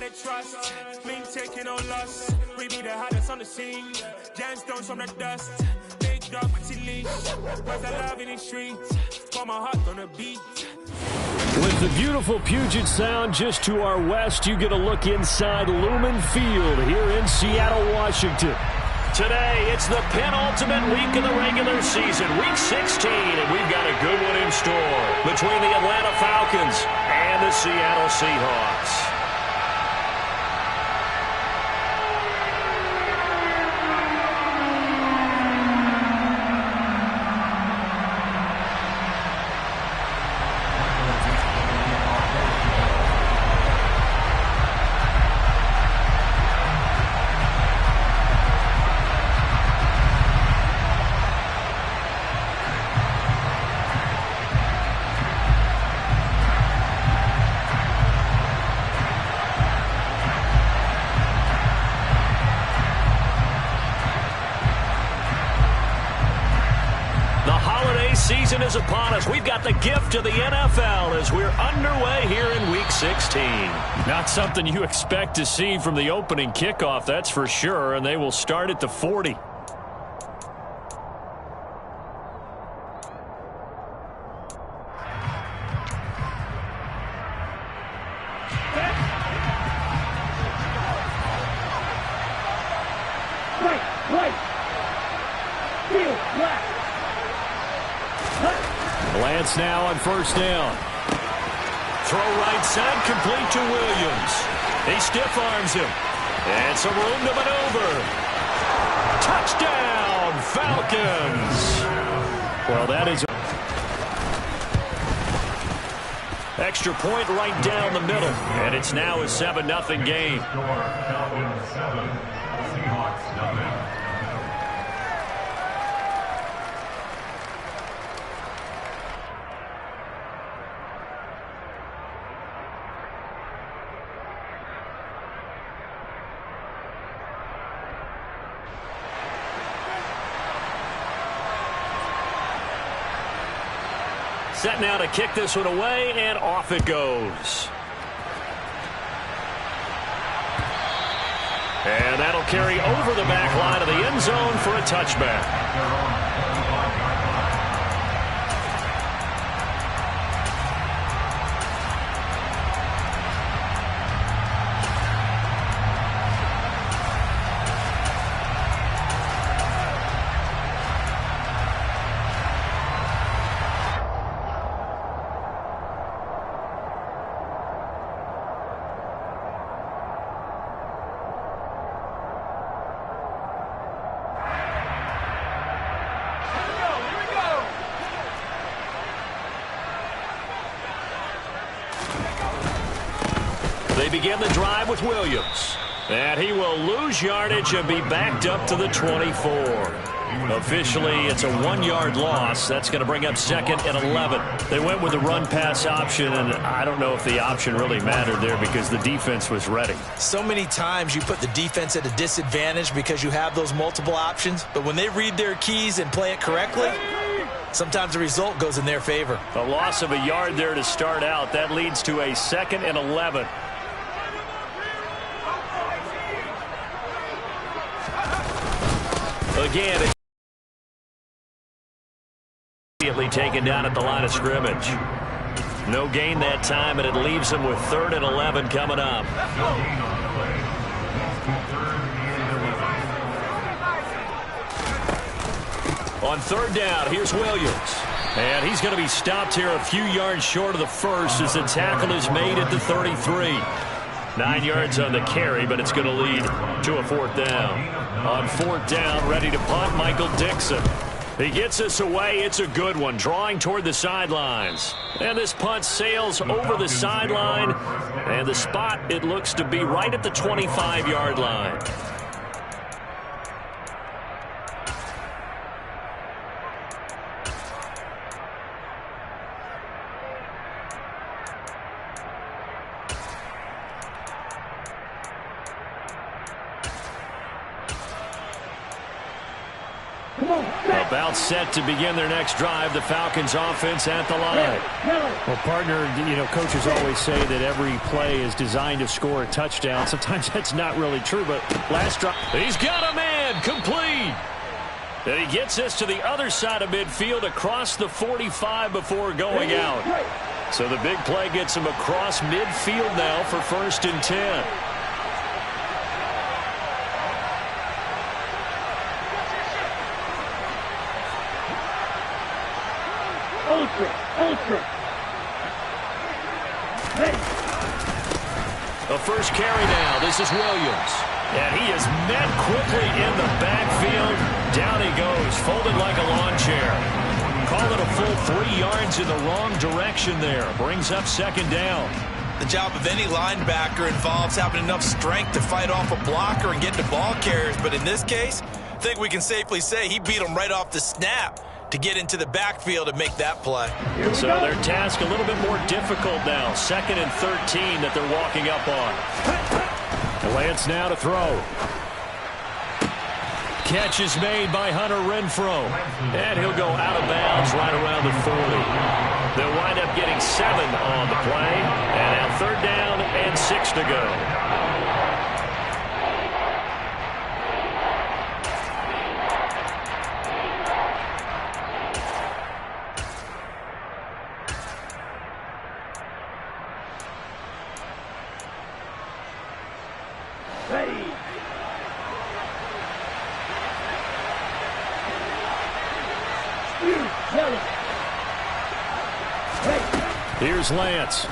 their trust. Been taking no loss. We be the hottest on the scene. Gemstones from the dust. Big dog with your leash. Where's the love in the streets? For my heart on the beat. With the beautiful Puget Sound just to our west, you get a look inside Lumen Field here in Seattle, Washington. Today, it's the penultimate week of the regular season, week 16, and we've got a good one in store between the Atlanta Falcons and the Seattle Seahawks. Season is upon us. We've got the gift of the NFL as we're underway here in Week 16. Not something you expect to see from the opening kickoff, that's for sure, and they will start at the 40. Lance now on first down. Throw right side, complete to Williams. He stiff arms him. And some room to maneuver. Touchdown, Falcons. Well, that is extra point right down the middle. And it's now a 7-0 game. Set now to kick this one away, and off it goes. And that'll carry over the back line of the end zone for a touchback. They begin the drive with Williams. And he will lose yardage and be backed up to the 24. Officially, it's a 1-yard loss. That's going to bring up 2nd and 11. They went with the run-pass option, and I don't know if the option really mattered there because the defense was ready. So many times you put the defense at a disadvantage because you have those multiple options, but when they read their keys and play it correctly, sometimes the result goes in their favor. A loss of a yard there to start out. That leads to a 2nd and 11. Again, immediately taken down at the line of scrimmage. No gain that time, and it leaves them with 3rd and 11 coming up. On 3rd down, here's Williams. And he's going to be stopped here a few yards short of the first as the tackle is made at the 33. 9 yards on the carry, but it's going to lead to a 4th down. On 4th down, ready to punt, Michael Dixon. He gets us away. It's a good one, drawing toward the sidelines. And this punt sails over the sideline. And the spot, it looks to be right at the 25-yard line. About set to begin their next drive. The Falcons offense at the line. Well, partner, coaches always say that every play is designed to score a touchdown. Sometimes that's not really true, but last drive. He's got a man complete. And he gets this to the other side of midfield across the 45 before going out. So the big play gets him across midfield now for 1st and 10. The first carry now. This is Williams. And he is met quickly in the backfield. Down he goes, folded like a lawn chair. Call it a full 3 yards in the wrong direction there. Brings up 2nd down. The job of any linebacker involves having enough strength to fight off a blocker and get to ball carriers. But in this case, I think we can safely say he beat him right off the snap to get into the backfield and make that play. So their task a little bit more difficult now. 2nd and 13 that they're walking up on. Lance now to throw. Catch is made by Hunter Renfrow. And he'll go out of bounds right around the 40. They'll wind up getting 7 on the play. And now 3rd down and 6 to go. Here's Lance.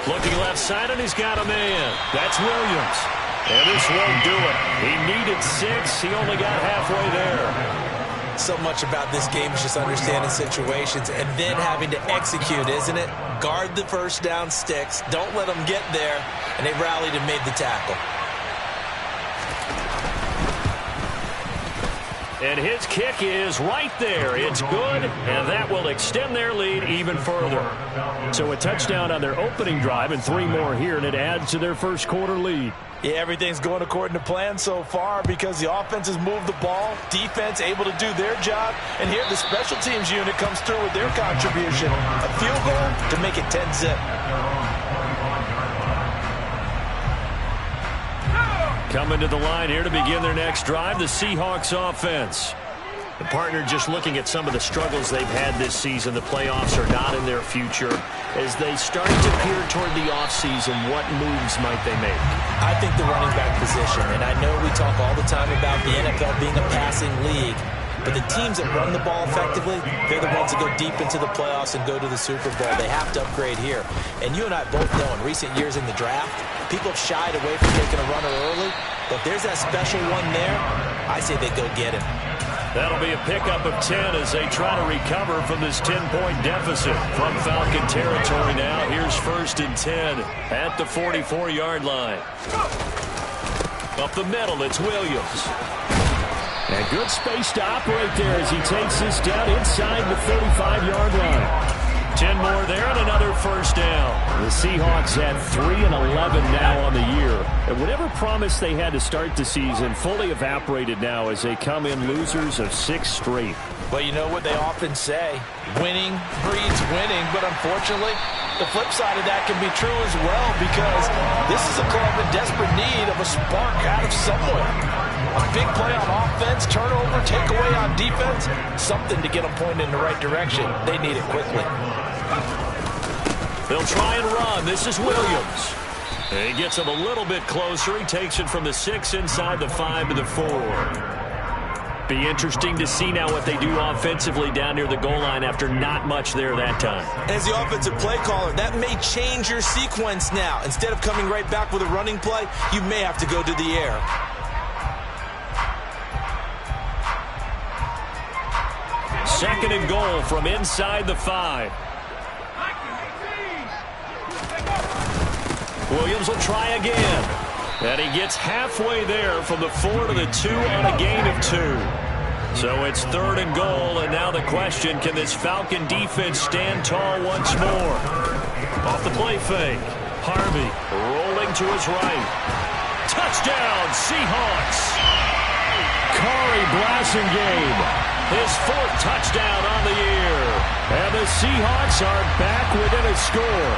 Looking left side, and he's got a man. That's Williams. And this won't do it. He needed 6. He only got halfway there. So much about this game is just understanding situations and then having to execute, isn't it? Guard the first down sticks. Don't let them get there. And they rallied and made the tackle. And his kick is right there. It's good, and that will extend their lead even further. So a touchdown on their opening drive and 3 more here, and it adds to their first quarter lead. Yeah, everything's going according to plan so far because the offense has moved the ball, defense able to do their job, and here the special teams unit comes through with their contribution. A field goal to make it 10-zip. Coming to the line here to begin their next drive, the Seahawks offense. The partner just looking at some of the struggles they've had this season. The playoffs are not in their future. As they start to peer toward the offseason, what moves might they make? I think the running back position, and I know we talk all the time about the NFL being a passing league, but the teams that run the ball effectively, they're the ones that go deep into the playoffs and go to the Super Bowl. They have to upgrade here. And you and I both know in recent years in the draft, people have shied away from taking a runner early, but there's that special one there. I say they go get him. That'll be a pickup of 10 as they try to recover from this 10-point deficit. From Falcon territory now, here's 1st and 10 at the 44-yard line. Up the middle, it's Williams. And good space to operate there as he takes this down inside the 35-yard line. 10 more there and another 1st down. The Seahawks at 3-11 now on the year. And whatever promise they had to start the season fully evaporated now as they come in losers of 6 straight. Well, you know what they often say, winning breeds winning, but unfortunately, the flip side of that can be true as well because this is a club in desperate need of a spark out of somewhere. A big play on offense, turnover, takeaway on defense, something to get them pointed in the right direction. They need it quickly. They'll try and run. This is Williams. And he gets him a little bit closer. He takes it from the 6 inside the 5 to the 4. Be interesting to see now what they do offensively down near the goal line after not much there that time. As the offensive play caller, that may change your sequence now. Instead of coming right back with a running play, you may have to go to the air. Second and goal from inside the 5. Williams will try again. And he gets halfway there from the 4 to the 2 on a gain of 2. So it's 3rd and goal, and now the question, can this Falcon defense stand tall once more? Off the play fake. Harvey rolling to his right. Touchdown, Seahawks! Bakari Blasingame, his 4th touchdown on the year. And the Seahawks are back within a score.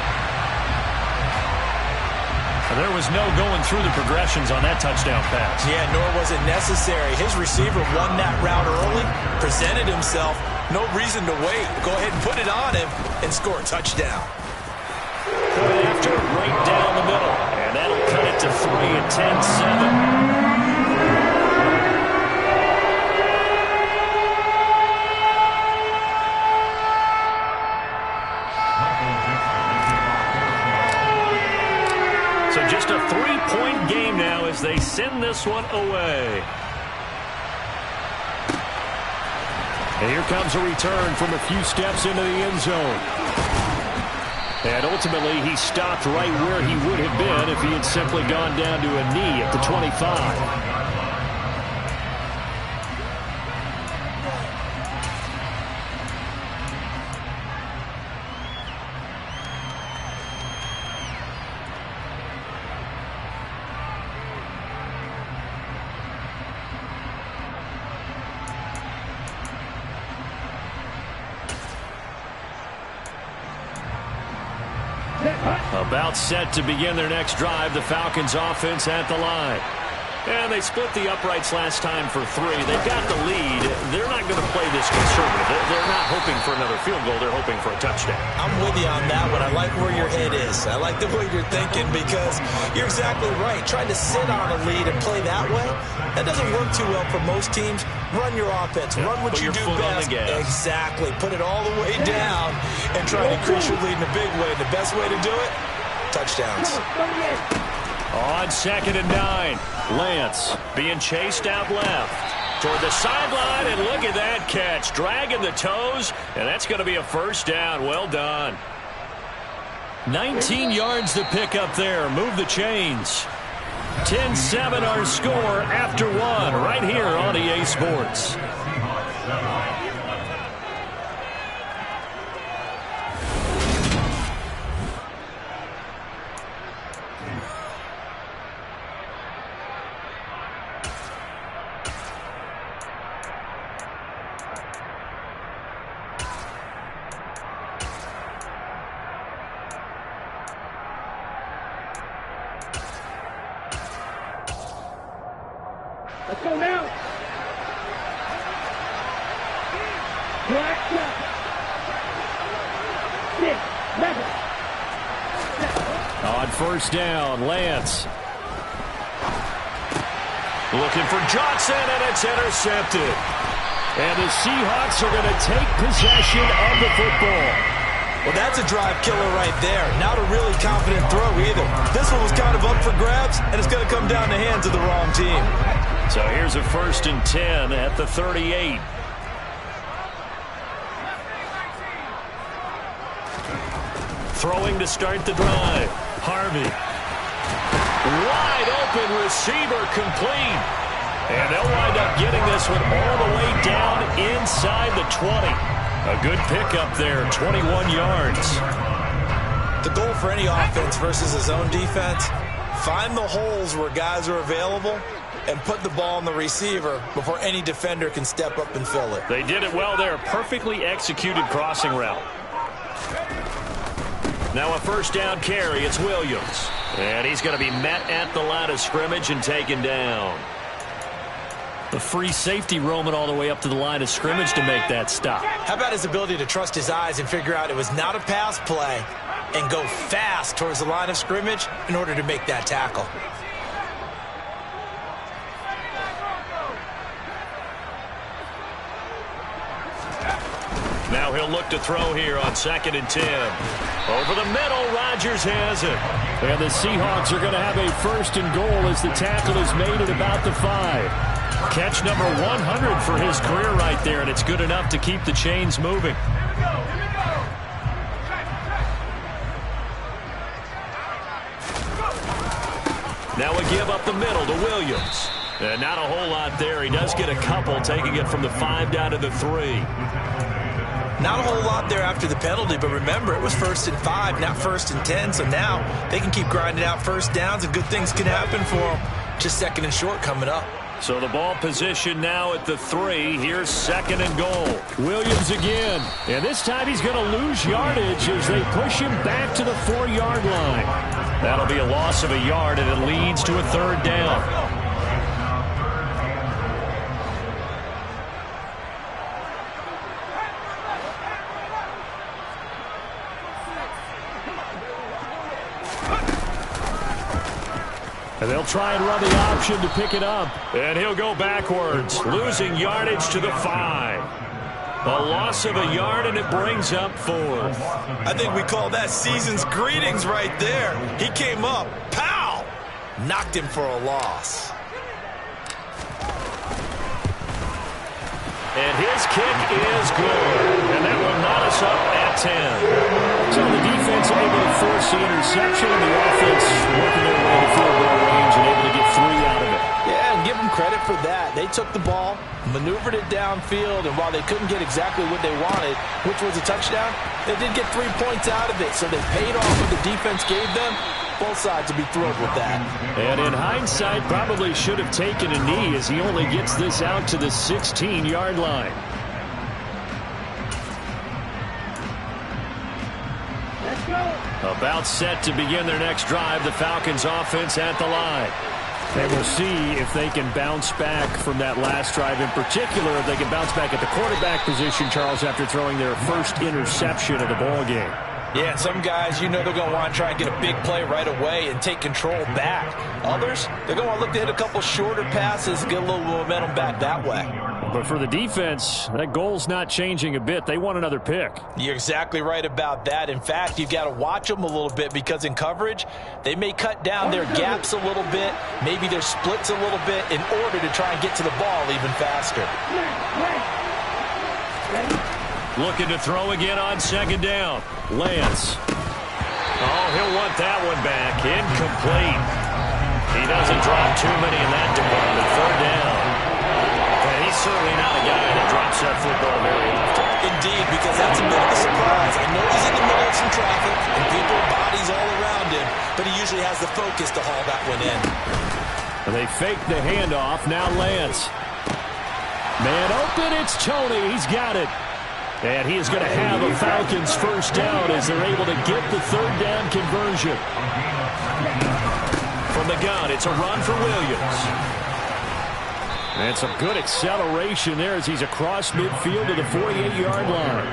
There was no going through the progressions on that touchdown pass. Yeah, nor was it necessary. His receiver won that route early, presented himself. No reason to wait. Go ahead and put it on him and score a touchdown. Point after, right down the middle. And that'll cut it to 3 and 10-7. So just a 3-point game now as they send this one away. And here comes a return from a few steps into the end zone. And ultimately, he stopped right where he would have been if he had simply gone down to a knee at the 25. About set to begin their next drive, the Falcons offense at the line. And they split the uprights last time for 3. They've got the lead. They're not going to play this conservative. They're not hoping for another field goal. They're hoping for a touchdown. I'm with you on that one. I like where your head is. I like the way you're thinking because you're exactly right. Trying to sit on a lead and play that way, that doesn't work too well for most teams. Run your offense. Run what you do best. Exactly. Put it all the way down and try to increase your lead in a big way. The best way to do it, touchdowns. On 2nd and 9, Lance being chased out left toward the sideline, and look at that catch. Dragging the toes, and that's going to be a first down. Well done. 19 yards to pick up there. Move the chains. 10-7 our score after 1 right here on EA Sports. Let's go now. Black shot. 6, 7. On first down, Lance. Looking for Johnson, and it's intercepted. And the Seahawks are going to take possession of the football. Well, that's a drive killer right there. Not a really confident throw either. This one was kind of up for grabs, and it's going to come down the hands of the wrong team. So here's a 1st and 10 at the 38. Throwing to start the drive. Harvey. Wide open receiver complete. And they'll wind up getting this one all the way down inside the 20. A good pickup there, 21 yards. The goal for any offense versus a zone defense, find the holes where guys are available and put the ball on the receiver before any defender can step up and fill it. They did it well there. Perfectly executed crossing route. Now a first down carry. It's Williams. And he's going to be met at the line of scrimmage and taken down. The free safety roaming all the way up to the line of scrimmage to make that stop. How about his ability to trust his eyes and figure out it was not a pass play and go fast towards the line of scrimmage in order to make that tackle. Now he'll look to throw here on 2nd and 10. Over the middle, Rodgers has it. And the Seahawks are going to have a 1st and goal as the tackle is made at about the 5. Catch number 100 for his career right there, and it's good enough to keep the chains moving. Now a give up the middle to Williams. And not a whole lot there. He does get a couple, taking it from the 5 down to the 3. Not a whole lot there after the penalty, but remember, it was 1st and 5, not 1st and 10, so now they can keep grinding out first downs, and good things can happen for them. Just 2nd and short coming up. So the ball position now at the 3. Here's 2nd and goal. Williams again. And this time he's going to lose yardage as they push him back to the 4-yard line. That'll be a loss of a yard, and it leads to a 3rd down. And they'll try and run the option to pick it up. And he'll go backwards, losing yardage to the 5. A loss of a yard, and it brings up 4th. I think we call that season's greetings right there. He came up, pow! Knocked him for a loss. And his kick is good. And that will knot us up at 10. So the defense able to force the interception, and the offense working their way to field goal range and able to get 3 out of it. Yeah, and give them credit for that. They took the ball, maneuvered it downfield, and while they couldn't get exactly what they wanted, which was a touchdown, they did get 3 points out of it. So they paid off what the defense gave them. Both sides will be thrilled with that. And in hindsight, probably should have taken a knee as he only gets this out to the 16-yard line. Let's go. About set to begin their next drive, the Falcons offense at the line. And we'll see if they can bounce back from that last drive, in particular if they can bounce back at the quarterback position, Charles, after throwing their first interception of the ball game. Yeah, some guys, you know, they're going to want to try and get a big play right away and take control back. Others, they're going to want to look to hit a couple shorter passes and get a little momentum back that way. But for the defense, that goal's not changing a bit. They want another pick. You're exactly right about that. In fact, you've got to watch them a little bit because in coverage, they may cut down their gaps a little bit, maybe their splits a little bit in order to try and get to the ball even faster. Looking to throw again on 2nd down. Lance. Oh, he'll want that one back. Incomplete. He doesn't drop too many in that department. 3rd down. And he's certainly not a guy that drops that football very often. Indeed, because that's a bit of a surprise. I know he's in the middle of some traffic and people, bodies all around him, but he usually has the focus to haul that one in. And they fake the handoff. Now Lance. Man open, it's Tony. He's got it. And he is going to have a Falcons 1st down as they're able to get the 3rd down conversion. From the gun, it's a run for Williams. And some good acceleration there as he's across midfield to the 48-yard line.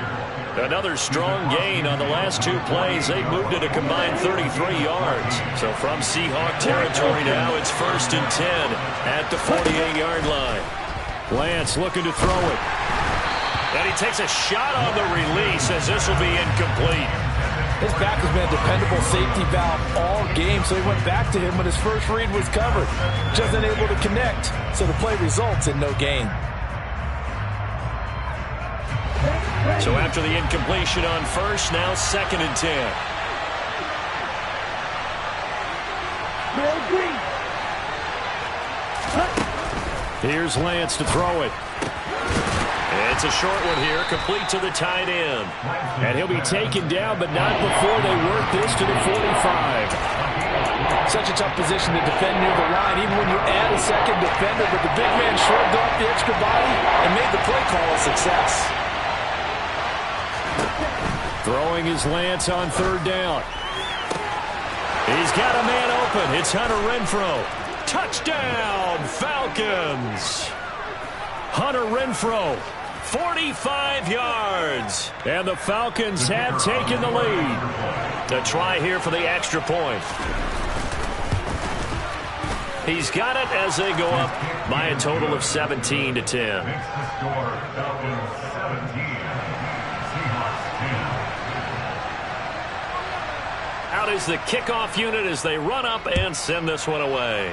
Another strong gain on the last 2 plays. They moved it a combined 33 yards. So from Seahawk territory now, it's 1st and 10 at the 48-yard line. Lance looking to throw it. And he takes a shot on the release as this will be incomplete. His back has been a dependable safety valve all game, so he went back to him when his first read was covered. Just unable to connect, so the play results in no gain. So after the incompletion on 1st, now 2nd and 10. Here's Lance to throw it. It's a short one here, complete to the tight end. And he'll be taken down, but not before they work this to the 45. Such a tough position to defend near the line, even when you add a second defender, but the big man shrugged off the extra body and made the play call a success. Throwing his Lance on 3rd down. He's got a man open. It's Hunter Renfrow. Touchdown, Falcons! Hunter Renfrow, 45 yards. And the Falcons have taken the lead. The try here for the extra point. He's got it as they go up by a total of 17 to 10. Out is the kickoff unit as they run up and send this one away.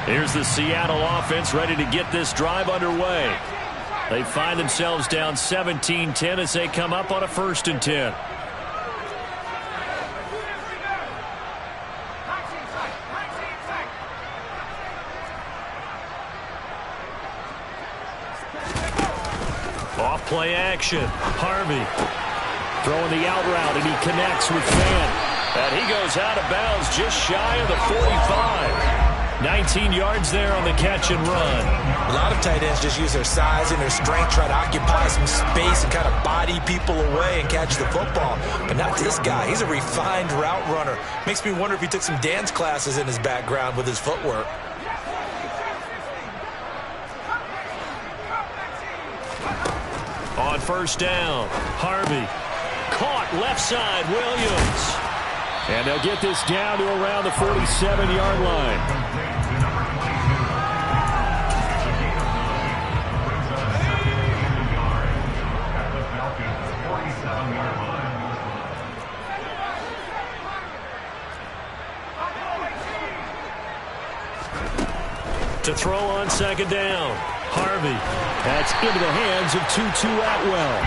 Here's the Seattle offense ready to get this drive underway. They find themselves down 17-10 as they come up on a 1st and 10. Off play action. Harvey throwing the out route, and he connects with Fan. And he goes out of bounds just shy of the 45. 19 yards there on the catch and run. A lot of tight ends just use their size and their strength, try to occupy some space and kind of body people away and catch the football. But not this guy. He's a refined route runner. Makes me wonder if he took some dance classes in his background with his footwork. On 1st down, Harvey. Caught left side, Williams. And they'll get this down to around the 47-yard line. To throw on 2nd down, Harvey. That's into the hands of Tutu Atwell.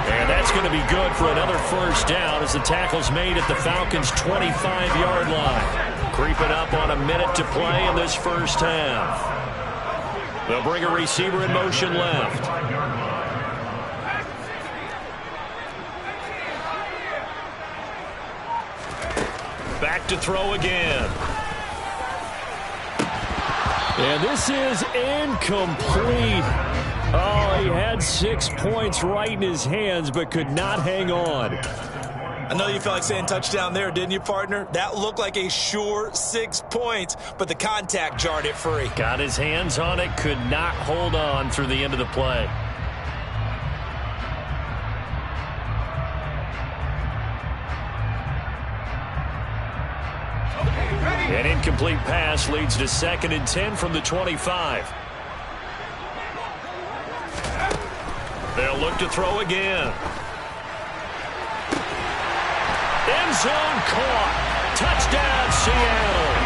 And that's going to be good for another 1st down as the tackle's made at the Falcons' 25-yard line. Creeping up on a minute to play in this 1st half. They'll bring a receiver in motion left. Back to throw again. And this is incomplete. Oh, he had 6 points right in his hands, but could not hang on. I know you felt like saying touchdown there, didn't you, partner? That looked like a sure 6 points, but the contact jarred it free. Got his hands on it, could not hold on through the end of the play. An incomplete pass leads to 2nd and 10 from the 25. They'll look to throw again. End zone caught. Touchdown, Seattle.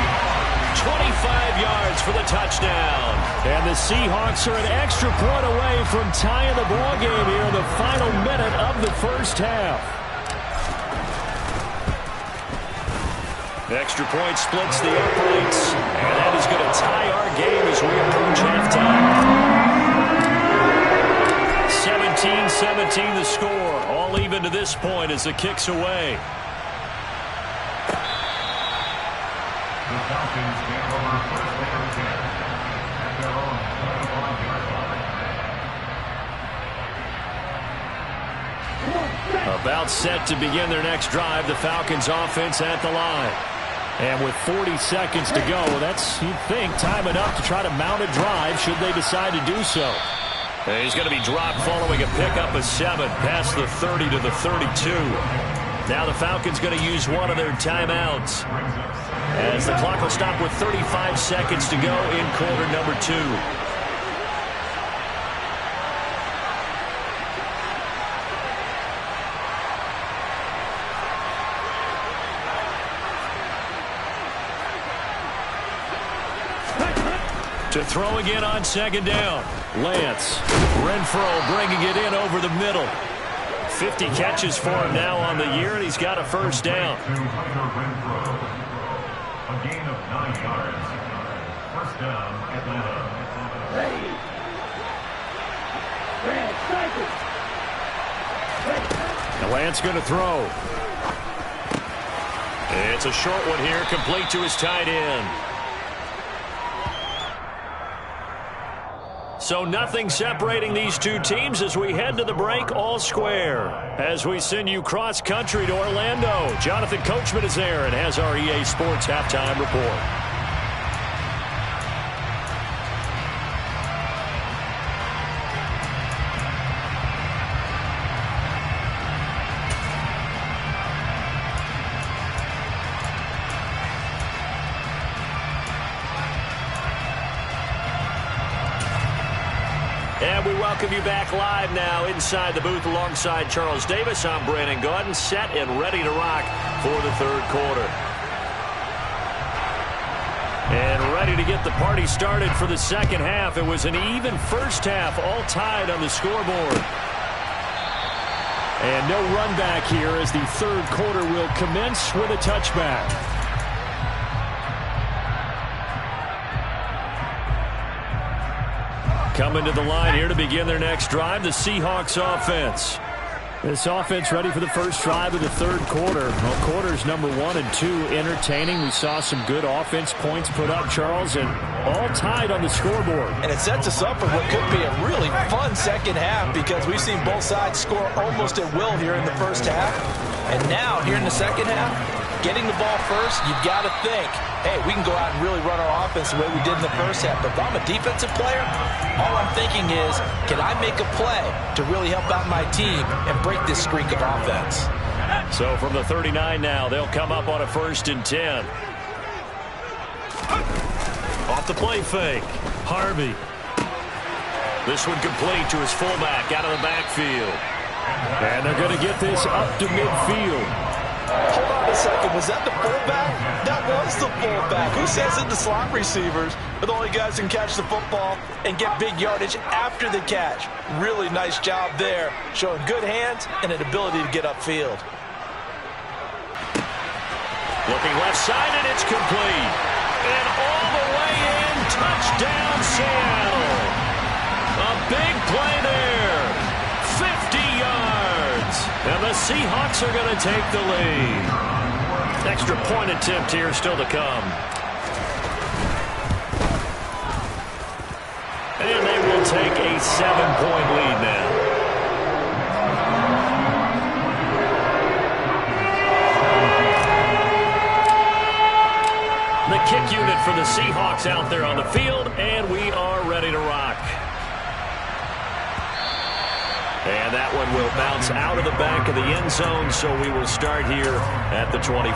25 yards for the touchdown. And the Seahawks are an extra point away from tying the ball game here in the final minute of the 1st half. Extra point splits the uprights, and that is going to tie our game as we approach halftime. 17-17 the score, all even to this point as the kick's away. The Falcons get over 1st and 10 at their own 25-yard line. About set to begin their next drive, the Falcons offense at the line. And with 40 seconds to go, that's, you'd think, time enough to try to mount a drive should they decide to do so. And he's going to be dropped following a pickup of 7 past the 30 to the 32. Now the Falcons going to use one of their timeouts as the clock will stop with 35 seconds to go in quarter number 2. To throw again on 2nd down. Lance. Renfro bringing it in over the middle. 50 catches for him now on the year, and he's got a 1st down. A gain of 9 yards. 1st down, Atlanta. Ready. And Lance going to throw. It's a short one here, complete to his tight end. So nothing separating these two teams as we head to the break, all square. As we send you cross-country to Orlando, Jonathan Coachman is there and has our EA Sports Halftime Report. And we welcome you back live now inside the booth alongside Charles Davis. I'm Brandon Gaudin, set and ready to rock for the 3rd quarter. And ready ready to get the party started for the second half. It was an even first half, all tied on the scoreboard. And no run back here as the third quarter will commence with a touchback. Coming to the line here to begin their next drive, the Seahawks offense. This offense ready for the first drive of the third quarter. Well, quarters number 1 and 2 entertaining. We saw some good offense points put up, Charles, and all tied on the scoreboard. And it sets us up for what could be a really fun second half because we've seen both sides score almost at will here in the first half. And now, here in the second half, getting the ball first, you've got to think, hey, we can go out and really run our offense the way we did in the first half. But if I'm a defensive player, all I'm thinking is, can I make a play to really help out my team and break this streak of offense? So from the 39 now, they'll come up on a 1st and 10. Off the play fake, Harvey. This one complete to his fullback out of the backfield. And they're going to get this up to midfield. Hold on a second. Was that the fullback? That was the fullback. Who says that the slot receivers are the only guys who can catch the football and get big yardage after the catch? Really nice job there, showing good hands and an ability to get upfield. Looking left side, and it's complete. And all the way in, touchdown Seattle. A big play there. 50 yards. And the Seahawks are going to take the lead. Extra point attempt here still to come. And they will take a 7-point lead now. The kick unit for the Seahawks out there on the field, and we are ready to rock. And that one will bounce out of the back of the end zone, so we will start here at the 25.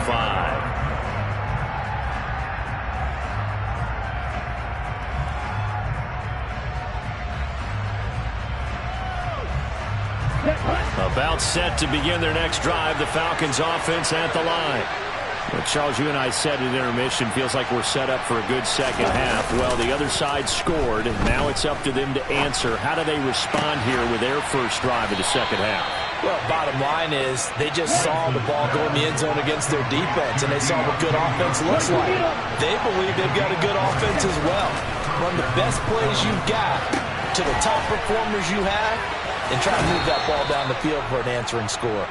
About set to begin their next drive, the Falcons offense at the line. Well, Charles, you and I said at intermission, feels like we're set up for a good second half. Well, the other side scored, and now it's up to them to answer. How do they respond here with their first drive of the second half? Well, bottom line is they just saw the ball go in the end zone against their defense, and they saw what good offense looks like. They believe they've got a good offense as well. Run the best plays you've got to the top performers you have, and try to move that ball down the field for an answering score.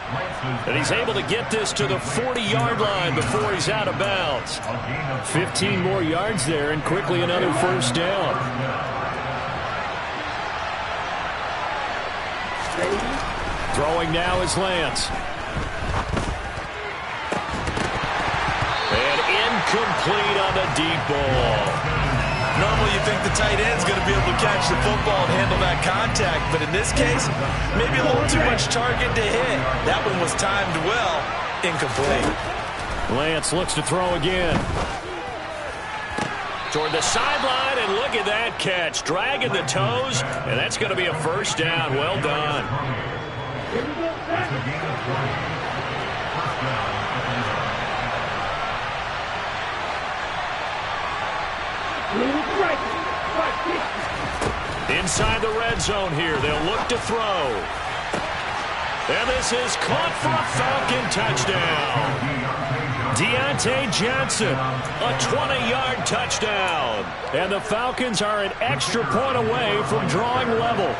And he's able to get this to the 40-yard line before he's out of bounds. 15 more yards there, and quickly another first down. Throwing now is Lance. And incomplete on the deep ball. Normally you think the tight end's going to be able to catch the football and handle that contact, but in this case, maybe a little too much target to hit. That one was timed well, incomplete. Lance looks to throw again. Toward the sideline, and look at that catch. Dragging the toes, and that's going to be a first down. Well done. Inside the red zone here, they'll look to throw. And this is caught for a Falcon touchdown. Deontay Johnson, a 20-yard touchdown. And the Falcons are an extra point away from drawing level.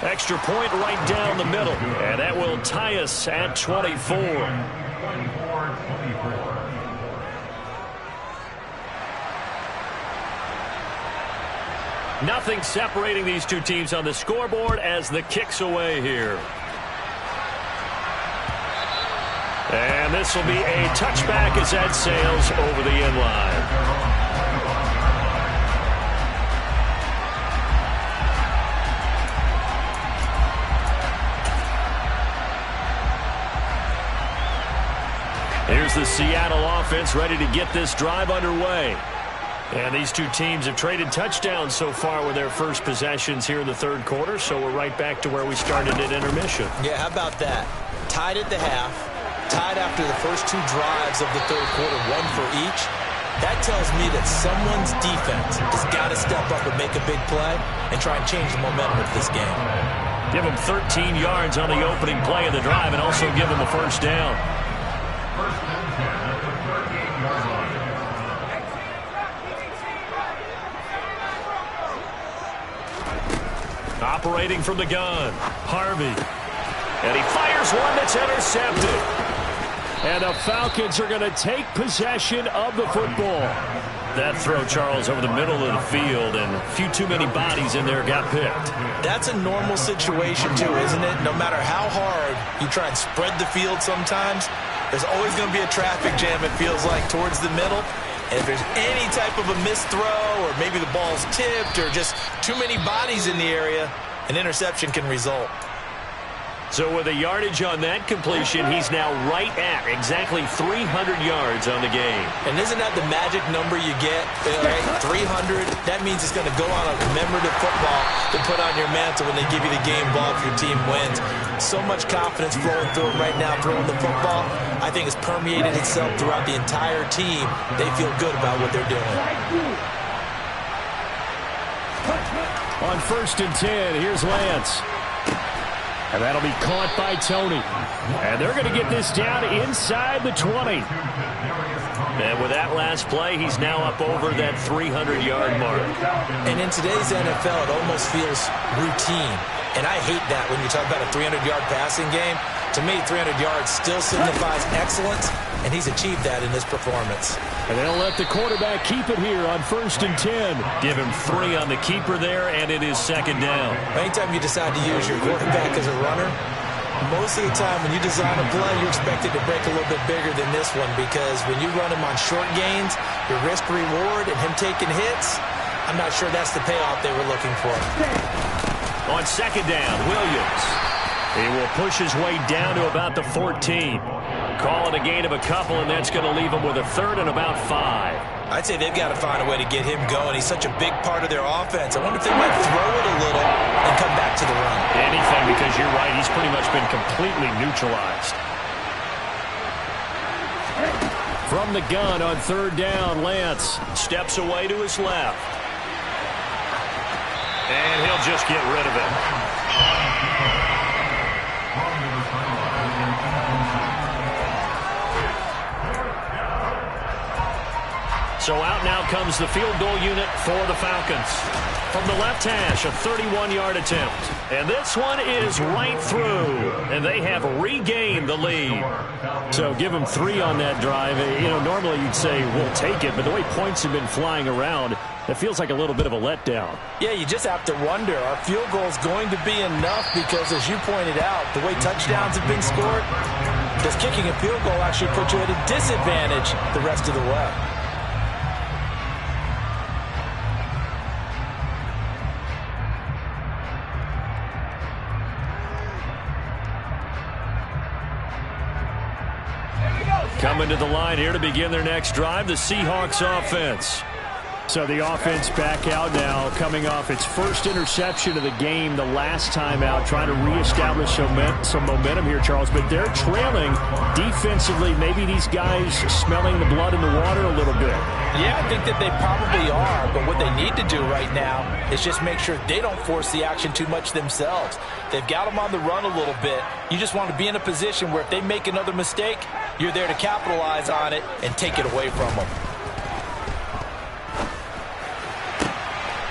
Extra point right down the middle. And that will tie us at 24. 24-24. Nothing separating these two teams on the scoreboard as the kick's away here. And this will be a touchback as that sails over the end line. Here's the Seattle offense ready to get this drive underway. And these two teams have traded touchdowns so far with their first possessions here in the third quarter, so we're right back to where we started at intermission. Yeah, how about that? Tied at the half, tied after the first 2 drives of the third quarter, 1 for each. That tells me that someone's defense has got to step up and make a big play and try and change the momentum of this game. Give him 13 yards on the opening play of the drive and also give him a first down. First and 10 at the 38-yard line. Operating from the gun, Harvey. And he fires one that's intercepted. And the Falcons are going to take possession of the football. That throw, Charles, over the middle of the field, and a few too many bodies in there got picked. That's a normal situation, too, isn't it? No matter how hard you try and spread the field sometimes, there's always going to be a traffic jam, it feels like, towards the middle. And if there's any type of a missed throw, or maybe the ball's tipped, or just too many bodies in the area, an interception can result. So with a yardage on that completion, he's now right at exactly 300 yards on the game. And isn't that the magic number you get, right? 300, that means it's going to go on a commemorative football to put on your mantle when they give you the game ball if your team wins. So much confidence flowing through him right now throwing the football. I think it's permeated itself throughout the entire team. They feel good about what they're doing. On 1st and 10, here's Lance. And that'll be caught by Tony. And they're going to get this down inside the 20. And with that last play, he's now up over that 300-yard mark. And in today's NFL, it almost feels routine. And I hate that when you talk about a 300-yard passing game. To me, 300 yards still signifies excellence, and he's achieved that in this performance. And they'll let the quarterback keep it here on 1st and 10. Give him 3 on the keeper there, and it is 2nd down. Anytime you decide to use your quarterback as a runner, most of the time when you design a play, you're expected to break a little bit bigger than this one, because when you run him on short gains, your risk-reward and him taking hits, I'm not sure that's the payoff they were looking for. On 2nd down, Williams. He will push his way down to about the 14. Call it a gain of a couple, and that's going to leave him with a 3rd and about 5. I'd say they've got to find a way to get him going. He's such a big part of their offense. I wonder if they might throw it a little and come back to the run. Anything, because you're right, he's pretty much been completely neutralized. From the gun on 3rd down, Lance steps away to his left. And he'll just get rid of it. So out now comes the field goal unit for the Falcons. From the left hash, a 31-yard attempt. And this one is right through. And they have regained the lead. So give them 3 on that drive. You know, normally you'd say, we'll take it. But the way points have been flying around, it feels like a little bit of a letdown. Yeah, you just have to wonder, are field goals going to be enough? Because as you pointed out, the way touchdowns have been scored, does kicking a field goal actually put you at a disadvantage the rest of the way? Coming to the line here to begin their next drive, the Seahawks offense. So the offense back out now, coming off its first interception of the game the last time out, trying to reestablish some momentum here, Charles. But they're trailing defensively. Maybe these guys smelling the blood in the water a little bit. Yeah, I think that they probably are. But what they need to do right now is just make sure they don't force the action too much themselves. They've got them on the run a little bit. You just want to be in a position where if they make another mistake, you're there to capitalize on it and take it away from them.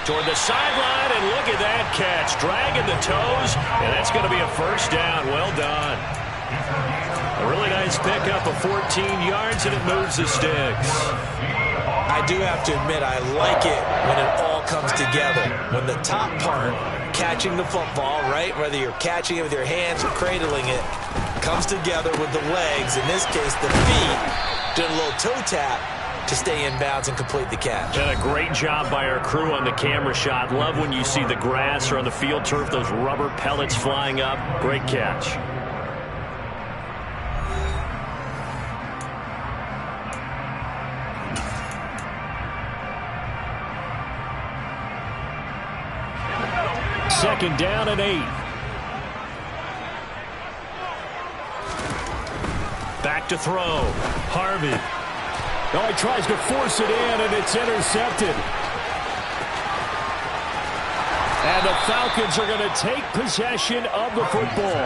Toward the sideline, and look at that catch. Dragging the toes, and that's going to be a first down. Well done. A really nice pickup of 14 yards, and it moves the sticks. I do have to admit, I like it when it all comes together. When the top part, catching the football, right, whether you're catching it with your hands or cradling it, comes together with the legs, in this case the feet, doing a little toe tap to stay in bounds and complete the catch. And a great job by our crew on the camera shot. Love when you see the grass or on the field turf, those rubber pellets flying up. Great catch. Second down and 8. to throw. Harvey. Oh, he tries to force it in, and it's intercepted. And the Falcons are going to take possession of the football.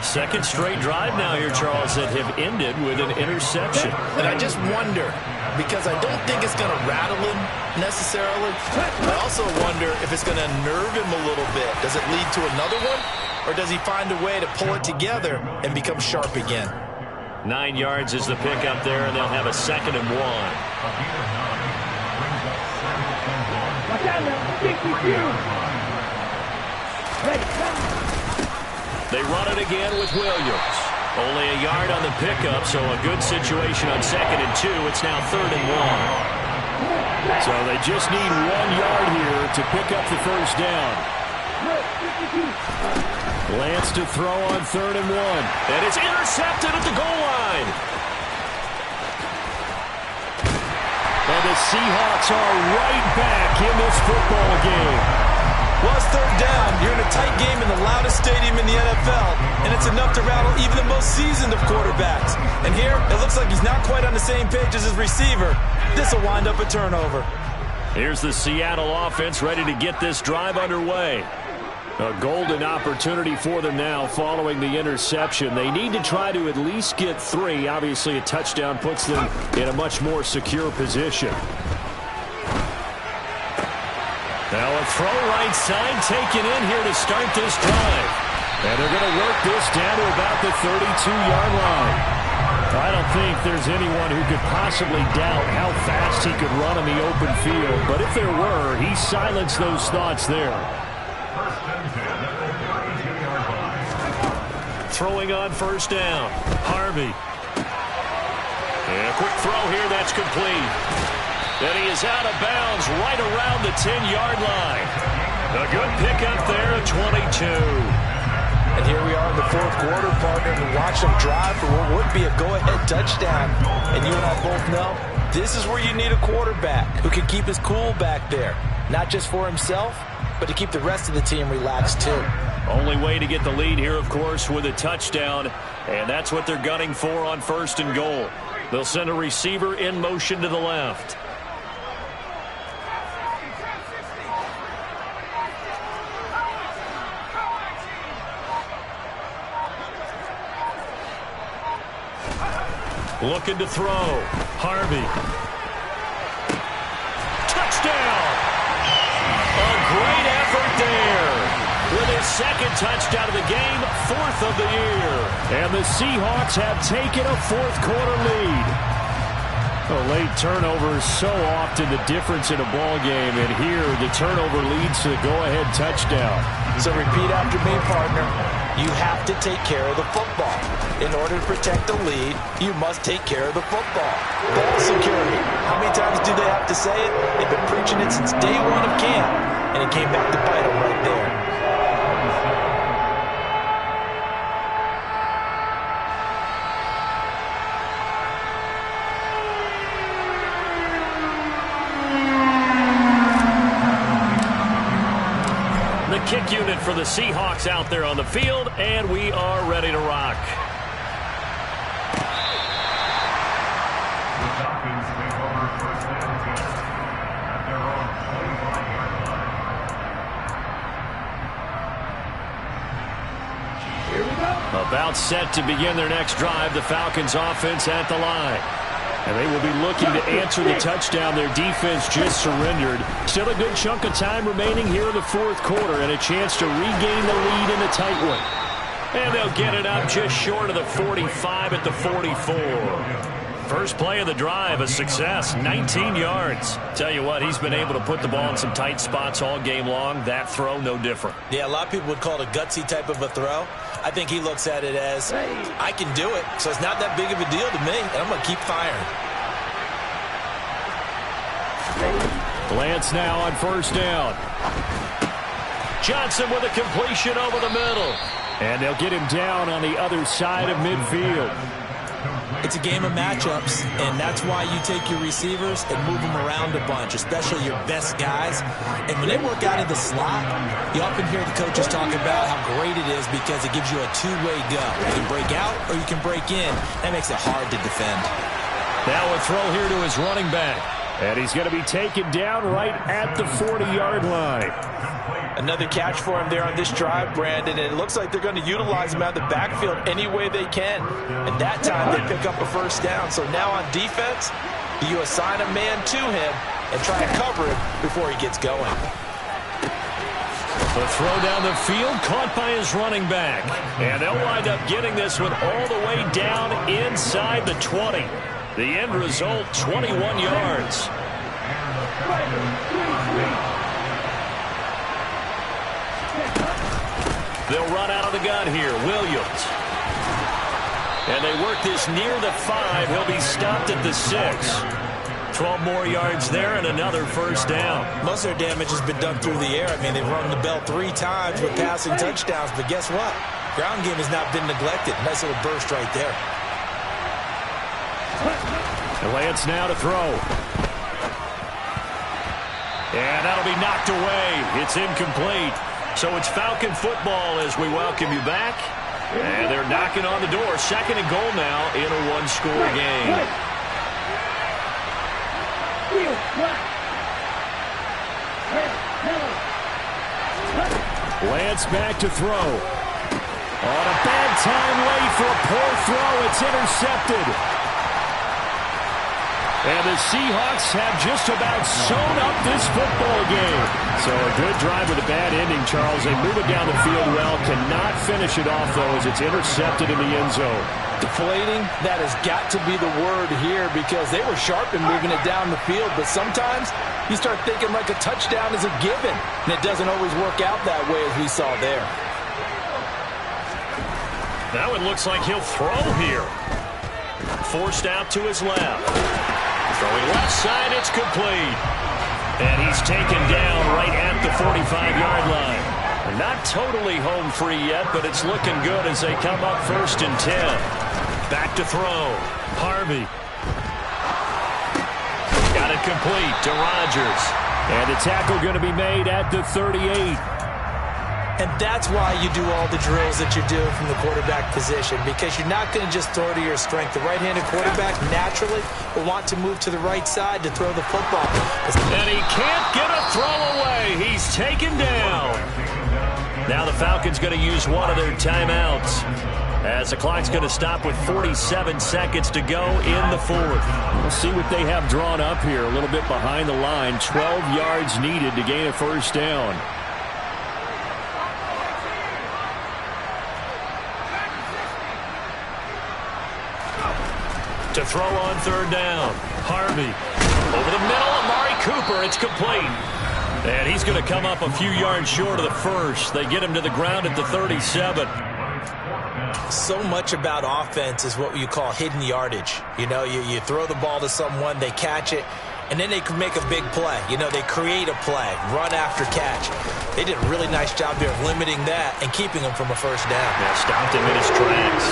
Second straight drive now here, Charles, that have ended with an interception. And I just wonder, because I don't think it's going to rattle him necessarily. I also wonder if it's going to nerve him a little bit. Does it lead to another one? Or does he find a way to pull it together and become sharp again? 9 yards is the pickup there, and they'll have a 2nd and 1. Watch out now. They run it again with Williams. Only a yard on the pickup, so a good situation on 2nd and 2. It's now 3rd and 1. So they just need 1 yard here to pick up the first down. Lance to throw on 3rd and 1. And it's intercepted at the goal line. And the Seahawks are right back in this football game. Well, it's 3rd down. You're in a tight game in the loudest stadium in the NFL, and it's enough to rattle even the most seasoned of quarterbacks. And here, it looks like he's not quite on the same page as his receiver. This will wind up a turnover. Here's the Seattle offense ready to get this drive underway. A golden opportunity for them now following the interception. They need to try to at least get 3. Obviously, a touchdown puts them in a much more secure position. Now a throw right side taken in here to start this drive. And they're going to work this down to about the 32-yard line. I don't think there's anyone who could possibly doubt how fast he could run on the open field. But if there were, he silenced those thoughts there. Throwing on 1st down. Harvey. And a quick throw here that's complete. And he is out of bounds right around the 10-yard line. A good pickup there at 22. And here we are in the 4th quarter, partner, and watch them drive for what would be a go-ahead touchdown. And you and I both know this is where you need a quarterback who can keep his cool back there. Not just for himself, but to keep the rest of the team relaxed too. Only way to get the lead here, of course, with a touchdown. And that's what they're gunning for on 1st and goal. They'll send a receiver in motion to the left. Looking to throw. Harvey. Touchdown! A great effort there. With his 2nd touchdown of the game, 4th of the year. And the Seahawks have taken a 4th quarter lead. A late turnover is so often the difference in a ball game, and here the turnover leads to the go-ahead touchdown. So repeat after me, partner. You have to take care of the football. In order to protect the lead, you must take care of the football. Ball security. How many times do they have to say it? They've been preaching it since day 1 of camp, and it came back to bite them right there. The kick unit for the Seahawks out there on the field, and we are ready to rock. The Falcons take over 1st and 10 at their own 25-yard line. Here we go. About set to begin their next drive, the Falcons offense at the line. And they will be looking to answer the touchdown their defense just surrendered. Still a good chunk of time remaining here in the 4th quarter and a chance to regain the lead in a tight one. And they'll get it up just short of the 45 at the 44. First play of the drive, a success, 19 yards. Tell you what, he's been able to put the ball in some tight spots all game long. That throw, no different. Yeah, a lot of people would call it a gutsy type of a throw. I think he looks at it as, I can do it, so it's not that big of a deal to me, and I'm going to keep firing. Lance now on 1st down. Johnson with a completion over the middle. And they'll get him down on the other side of midfield. It's a game of matchups, and that's why you take your receivers and move them around a bunch, especially your best guys. And when they work out of the slot, you often hear the coaches talk about how great it is because it gives you a two-way go. You can break out or you can break in. That makes it hard to defend. Now a throw here to his running back. And he's going to be taken down right at the 40-yard line. Another catch for him there on this drive, Brandon, and it looks like they're going to utilize him out of the backfield any way they can. And that time they pick up a first down. So now on defense, you assign a man to him and try to cover him before he gets going. The throw down the field, caught by his running back. And they'll wind up getting this one all the way down inside the 20. The end result, 21 yards. They'll run out of the gun here. Williams. And they work this near the 5. He'll be stopped at the 6. 12 more yards there and another first down. Most of their damage has been done through the air. I mean, they've rung the bell 3 times with passing touchdowns. But guess what? Ground game has not been neglected. Nice little burst right there. And Lance now to throw. And that'll be knocked away. It's incomplete. So it's Falcon football as we welcome you back. And they're knocking on the door. Second and goal now in a one-score game. Lance back to throw. On a bad time late for a poor throw. It's intercepted. And the Seahawks have just about sewn up this football game. So a good drive with a bad ending, Charles. They move it down the field well. Cannot finish it off, though, as it's intercepted in the end zone. Deflating, that has got to be the word here because they were sharp in moving it down the field. But sometimes you start thinking like a touchdown is a given. And it doesn't always work out that way as we saw there. Now it looks like he'll throw here. Forced out to his left. Throwing left side, it's complete. And he's taken down right at the 45-yard line. And not totally home free yet, but it's looking good as they come up 1st and 10. Back to throw. Harvey. Got it complete to Rodgers. And the tackle going to be made at the 38. And that's why you do all the drills that you're doing from the quarterback position, because you're not going to just throw to your strength. The right-handed quarterback naturally will want to move to the right side to throw the football. And he can't get a throw away. He's taken down. Now the Falcons going to use one of their timeouts as the clock's going to stop with 47 seconds to go in the 4th. We'll see what they have drawn up here. A little bit behind the line. 12 yards needed to gain a first down. To throw on 3rd down. Harvey. Over the middle, Amari Cooper. It's complete. And he's going to come up a few yards short of the first. They get him to the ground at the 37. So much about offense is what you call hidden yardage. You know, you throw the ball to someone, they catch it, and then they can make a big play. You know, they create a play, run after catch. They did a really nice job there of limiting that and keeping him from a first down. Yeah, stopped him in his tracks.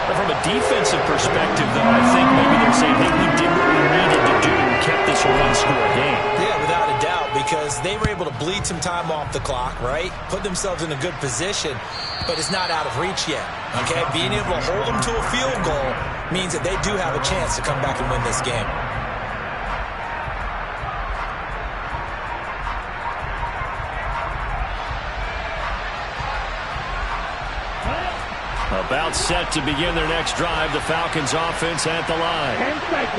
From a defensive perspective, though, I think maybe they're saying, hey, we did what we needed to do and kept this a one-score game. Yeah, without a doubt, because they were able to bleed some time off the clock, right? Put themselves in a good position, but it's not out of reach yet, okay? Being able to hold them to a field goal means that they do have a chance to come back and win this game. About set to begin their next drive, the Falcons offense at the line.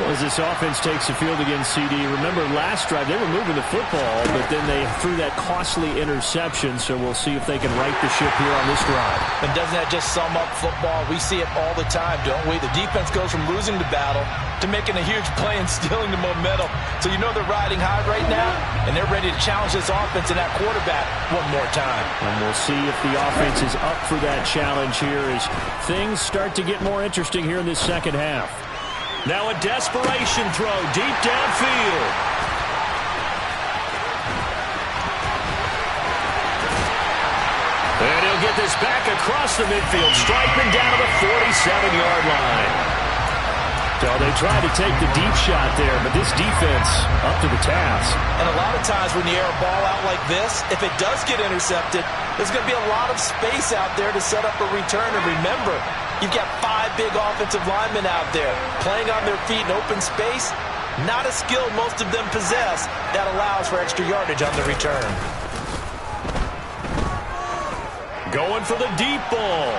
As this offense takes the field against CD, remember last drive they were moving the football, but then they threw that costly interception, so we'll see if they can right the ship here on this drive. And doesn't that just sum up football? We see it all the time, don't we? The defense goes from losing the battle to making a huge play and stealing the momentum. So you know they're riding high right now, and they're ready to challenge this offense and that quarterback one more time. And we'll see if the offense is up for that challenge here as things start to get more interesting here in this second half. Now a desperation throw deep downfield. And he'll get this back across the midfield, striping down to the 47-yard line. So they tried to take the deep shot there, but this defense up to the task. And a lot of times when you air a ball out like this, if it does get intercepted, there's going to be a lot of space out there to set up a return. And remember, you've got 5 big offensive linemen out there playing on their feet in open space. Not a skill most of them possess that allows for extra yardage on the return. Going for the deep ball.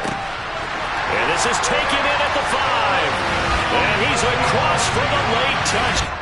And this is taken in at the 5. And he's across for the late touch.